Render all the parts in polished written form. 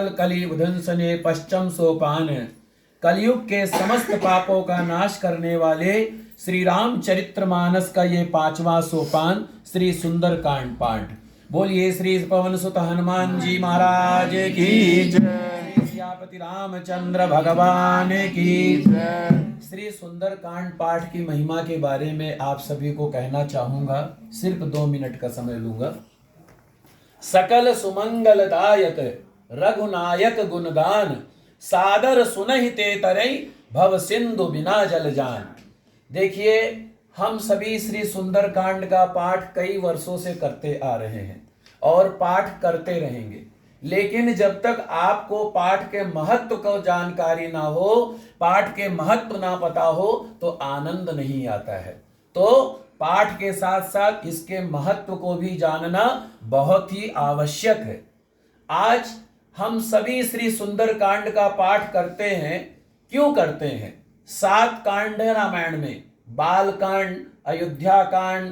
सकल कली उधंसने पश्चिम सोपान। कलयुग के समस्त पापों का नाश करने वाले श्री रामचरितमानस का ये 5वां सोपान श्री सुंदरकांड पाठ। बोलिए श्री पवन सुत हनुमान जी महाराज की जय, सियापति रामचंद्र भगवान की जय। श्री सुंदरकांड पाठ की महिमा के बारे में आप सभी को कहना चाहूंगा, सिर्फ 2 मिनट का समय लूंगा। सकल सुमंगलदायक रघुनायक गुणगान, सादर सुनहि ते तरई भव सिंधु बिना जल जान। देखिए, हम सभी श्री सुंदरकांड का पाठ कई वर्षों से करते आ रहे हैं और पाठ करते रहेंगे, लेकिन जब तक आपको पाठ के महत्व को जानकारी ना हो, पाठ के महत्व ना पता हो, तो आनंद नहीं आता है। तो पाठ के साथ साथ इसके महत्व को भी जानना बहुत ही आवश्यक है। आज हम सभी श्री सुंदरकांड का पाठ करते हैं। क्यों करते हैं? 7 कांड है रामायण में। बाल कांड, अयोध्या कांड,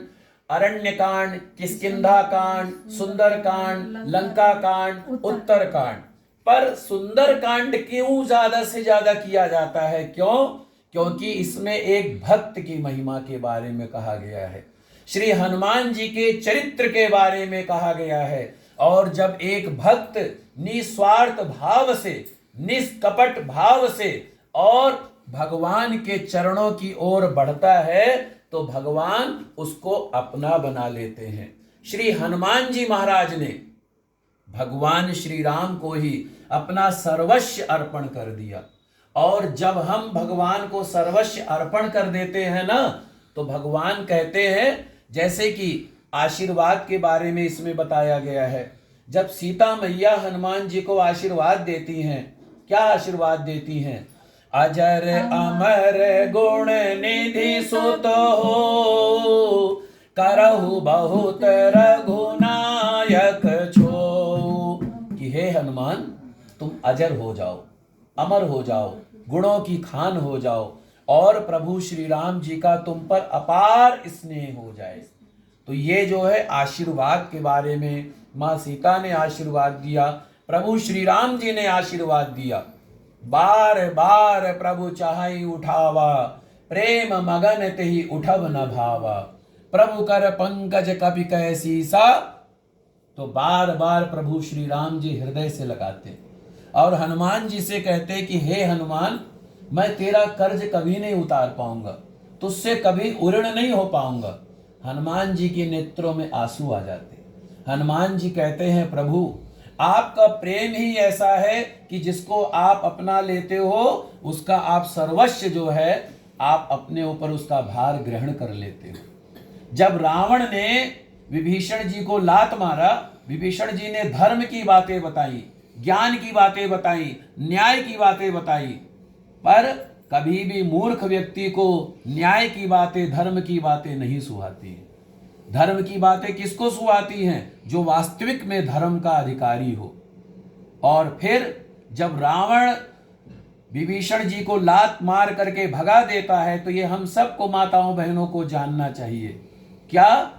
अरण्य कांड, किष्किंधा कांड, सुंदर कांड, लंका कांड, उत्तर कांड। पर सुंदर कांड क्यों ज्यादा से ज्यादा किया जाता है? क्यों? क्योंकि इसमें एक भक्त की महिमा के बारे में कहा गया है, श्री हनुमान जी के चरित्र के बारे में कहा गया है। और जब एक भक्त निस्वार्थ भाव से, निष्कपट भाव से और भगवान के चरणों की ओर बढ़ता है, तो भगवान उसको अपना बना लेते हैं। श्री हनुमान जी महाराज ने भगवान श्री राम को ही अपना सर्वस्व अर्पण कर दिया। और जब हम भगवान को सर्वस्व अर्पण कर देते हैं ना, तो भगवान कहते हैं, जैसे कि आशीर्वाद के बारे में इसमें बताया गया है। जब सीता मैया हनुमान जी को आशीर्वाद देती हैं, क्या आशीर्वाद देती हैं? अजर अमर गुण निधि सुत हो, करहु बहुत रघुनायक छो। कि हे हनुमान, तुम अजर हो जाओ, अमर हो जाओ, गुणों की खान हो जाओ और प्रभु श्री राम जी का तुम पर अपार स्नेह हो जाए। तो ये जो है आशीर्वाद के बारे में माँ सीता ने आशीर्वाद दिया, प्रभु श्री राम जी ने आशीर्वाद दिया। बार बार प्रभु चाहि उठावा, प्रेम मगन तेहि उठब न भावा। प्रभु कर पंकज कपि कह सीसा। तो बार बार प्रभु श्री राम जी हृदय से लगाते और हनुमान जी से कहते कि हे हनुमान, मैं तेरा कर्ज कभी नहीं उतार पाऊंगा, तुझसे कभी उऋण नहीं हो पाऊंगा। हनुमान जी के नेत्रों में आंसू आ जाते। हनुमान जी कहते हैं, प्रभु आपका प्रेम ही ऐसा है कि जिसको आप अपना लेते हो, उसका आप सर्वस्व जो है आप अपने ऊपर उसका भार ग्रहण कर लेते हो। जब रावण ने विभीषण जी को लात मारा, विभीषण जी ने धर्म की बातें बताई, ज्ञान की बातें बताई, न्याय की बातें बताई, पर कभी भी मूर्ख व्यक्ति को न्याय की बातें, धर्म की बातें नहीं सुहाती। धर्म की बातें किसको सुहाती हैं? जो वास्तविक में धर्म का अधिकारी हो। और फिर जब रावण विभीषण जी को लात मार करके भगा देता है, तो ये हम सबको माताओं बहनों को जानना चाहिए। क्या?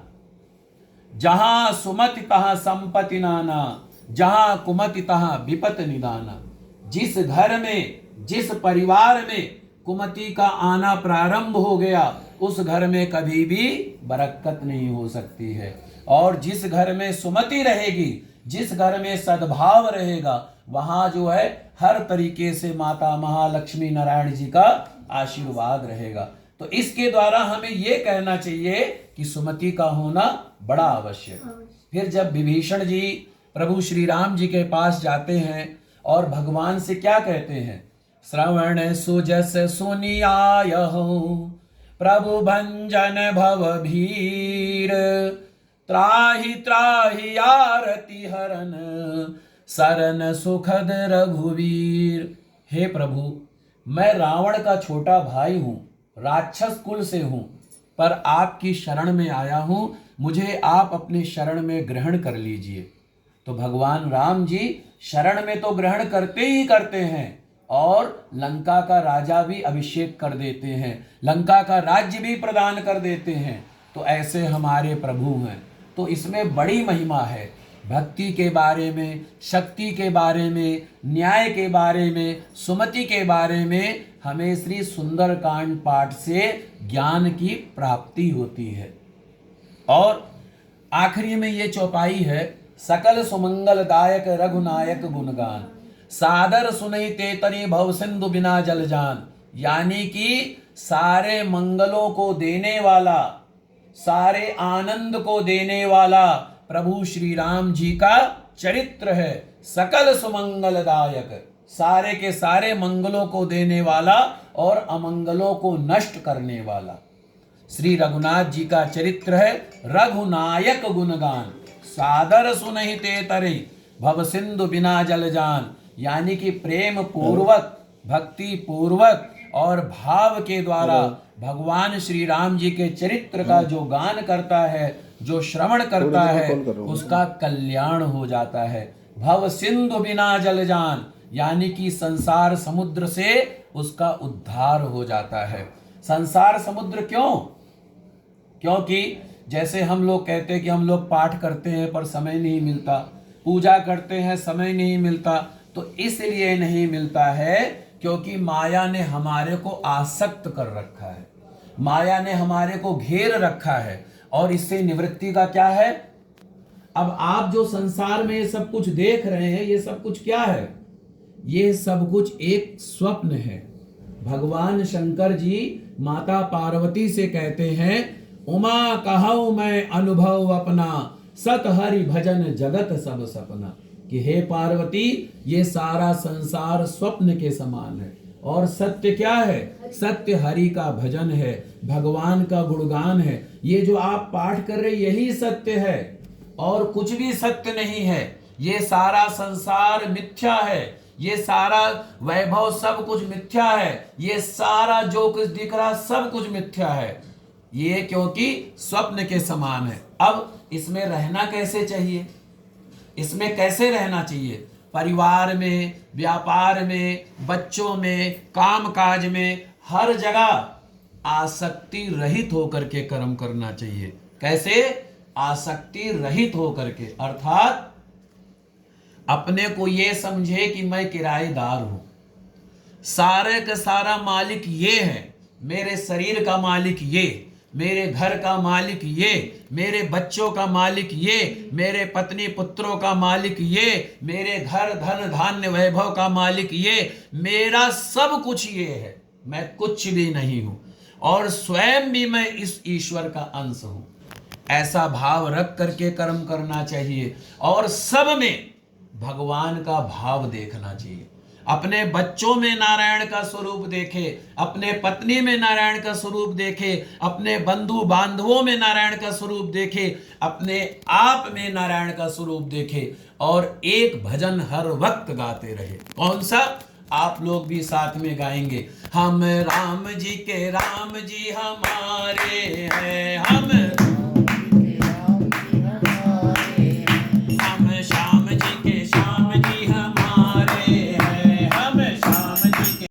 जहां सुमति तहां संपत्ति नाना, जहां कुमति तहां विपत निदाना। जिस घर में, जिस परिवार में कुमति का आना प्रारंभ हो गया, उस घर में कभी भी बरकत नहीं हो सकती है। और जिस घर में सुमति रहेगी, जिस घर में सद्भाव रहेगा, वहां जो है हर तरीके से माता महालक्ष्मी नारायण जी का आशीर्वाद रहेगा। तो इसके द्वारा हमें यह कहना चाहिए कि सुमति का होना बड़ा आवश्यक। फिर जब विभीषण जी प्रभु श्री राम जी के पास जाते हैं और भगवान से क्या कहते हैं? श्रवण सुजस सुनि आयहु, प्रभु भंजन भव भीर। त्राहि त्राहि आरती हरन, सरन सुखद रघुवीर। हे प्रभु, मैं रावण का छोटा भाई हूं, राक्षस कुल से हूं, पर आपकी शरण में आया हूं, मुझे आप अपनी शरण में ग्रहण कर लीजिए। तो भगवान राम जी शरण में तो ग्रहण करते ही करते हैं और लंका का राजा भी अभिषेक कर देते हैं, लंका का राज्य भी प्रदान कर देते हैं। तो ऐसे हमारे प्रभु हैं। तो इसमें बड़ी महिमा है। भक्ति के बारे में, शक्ति के बारे में, न्याय के बारे में, सुमति के बारे में हमें श्री सुंदरकांड पाठ से ज्ञान की प्राप्ति होती है। और आखिरी में ये चौपाई है, सकल सुमंगलदायक रघुनायक गुणगान, सादर सुनई तेतरी भव सिंधु बिना जल जान। यानी कि सारे मंगलों को देने वाला, सारे आनंद को देने वाला प्रभु श्री राम जी का चरित्र है। सकल सुमंगलदायक, सारे के सारे मंगलों को देने वाला और अमंगलों को नष्ट करने वाला श्री रघुनाथ जी का चरित्र है। रघुनायक गुणगान, सादर सुनहि ते तरे भव सिंधु बिना जल जान। यानी कि प्रेम पूर्वक, भक्ति पूर्वक और भाव के द्वारा भगवान श्री राम जी के चरित्र का जो गान करता है, जो श्रवण करता है, उसका कल्याण हो जाता है। भव सिंधु बिना जल जान, यानी कि संसार समुद्र से उसका उद्धार हो जाता है। संसार समुद्र क्यों? क्योंकि जैसे हम लोग कहते हैं कि हम लोग पाठ करते हैं पर समय नहीं मिलता, पूजा करते हैं समय नहीं मिलता, तो इसलिए नहीं मिलता है क्योंकि माया ने हमारे को आसक्त कर रखा है, माया ने हमारे को घेर रखा है। और इससे निवृत्ति का क्या है? अब आप जो संसार में ये सब कुछ देख रहे हैं, ये सब कुछ क्या है? ये सब कुछ एक स्वप्न है। भगवान शंकर जी माता पार्वती से कहते हैं, उमा कहूँ मैं अनुभव अपना, सत हरि भजन जगत सब सपना। कि हे पार्वती, ये सारा संसार स्वप्न के समान है और सत्य क्या है? सत्य हरि का भजन है, भगवान का गुणगान है। ये जो आप पाठ कर रहे यही सत्य है और कुछ भी सत्य नहीं है। ये सारा संसार मिथ्या है, ये सारा वैभव सब कुछ मिथ्या है, ये सारा जो कुछ दिख रहा सब कुछ मिथ्या है। ये क्योंकि स्वप्न के समान है। अब इसमें रहना कैसे चाहिए? इसमें कैसे रहना चाहिए? परिवार में, व्यापार में, बच्चों में, काम काज में, हर जगह आसक्ति रहित होकर के कर्म करना चाहिए। कैसे? आसक्ति रहित होकर के, अर्थात अपने को ये समझे कि मैं किराएदार हूं, सारे का सारा मालिक ये है, मेरे शरीर का मालिक ये, मेरे घर का मालिक ये, मेरे बच्चों का मालिक ये, मेरे पत्नी पुत्रों का मालिक ये, मेरे घर धन धान्य वैभव का मालिक ये, मेरा सब कुछ ये है, मैं कुछ भी नहीं हूं और स्वयं भी मैं इस ईश्वर का अंश हूं। ऐसा भाव रख करके कर्म करना चाहिए और सब में भगवान का भाव देखना चाहिए। अपने बच्चों में नारायण का स्वरूप देखे, अपने पत्नी में नारायण का स्वरूप देखे, अपने बंधु बांधवों में नारायण का स्वरूप देखे, अपने आप में नारायण का स्वरूप देखे और एक भजन हर वक्त गाते रहे। कौन सा? आप लोग भी साथ में गाएंगे, हम राम जी के राम जी हमारे हैं, हम